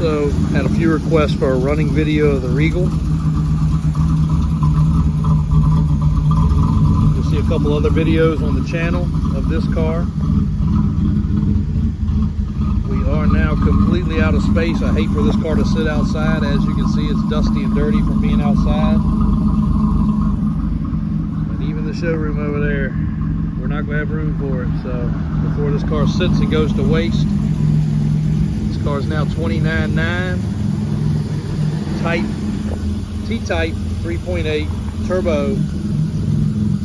also had a few requests for a running video of the Regal. You'll see a couple other videos on the channel of this car. We are now completely out of space. I hate for this car to sit outside. As you can see, it's dusty and dirty from being outside. And even the showroom over there, we're not going to have room for it. So before this car sits and goes to waste, this car is now 29.9, T-Type 3.8 turbo,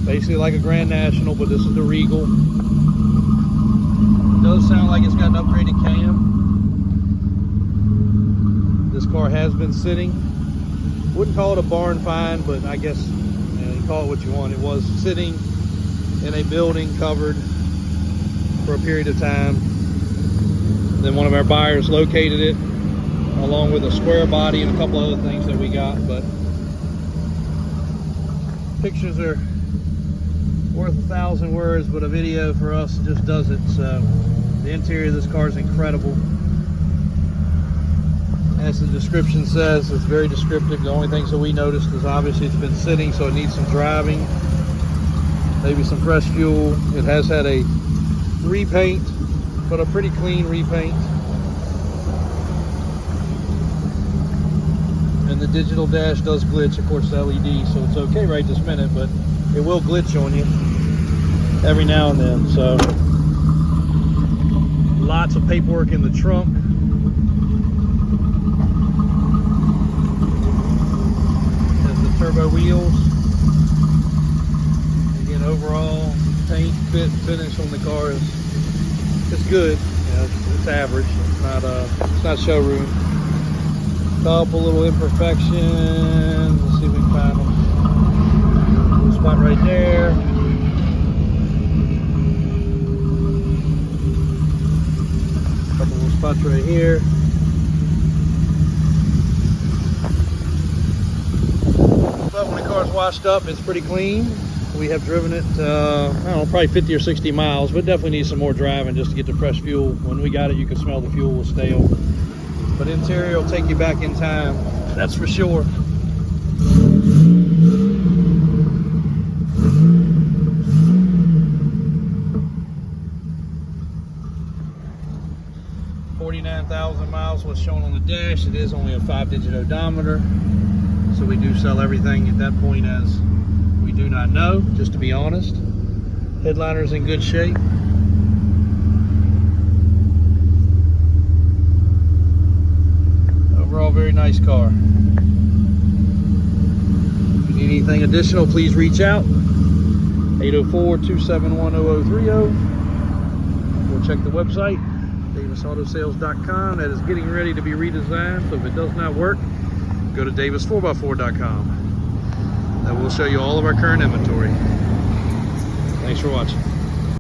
basically like a Grand National, but this is the Regal. It does sound like it's got an upgraded cam. This car has been sitting. Wouldn't call it a barn find, but I guess you call it what you want. It was sitting in a building covered for a period of time. Then one of our buyers located it along with a square body and a couple other things that we got, but pictures are worth 1,000 words, but a video for us just does it. So the interior of this car is incredible. As the description says, it's very descriptive. The only things that we noticed is obviously it's been sitting, so it needs some driving, maybe some fresh fuel. It has had a repaint, but a pretty clean repaint. And the digital dash does glitch. Of course, it's LED, so it's okay right this minute, but it will glitch on you every now and then. So lots of paperwork in the trunk. Has the turbo wheels. Again, overall paint, fit, finish on the car is it's good. You know, it's average. It's not showroom. Couple little imperfections. Let's see if we can find them. Little spot right there. Couple little spots right here. But when the car's washed up, it's pretty clean. We have driven it, I don't know, probably 50 or 60 miles, but definitely needs some more driving just to get the fresh fuel. When we got it, you could smell the fuel was stale. But interior will take you back in time, that's for sure. $49,000 miles was shown on the dash. It is only a 5-digit odometer, so we do sell everything at that point as we do not know, just to be honest. Headliner's in good shape. Overall, very nice car. If you need anything additional, please reach out. 804-271-0030. Or check the website, davisautosales.com. That is getting ready to be redesigned, so if it does not work, go to davis4x4.com. That will show you all of our current inventory. Thanks for watching.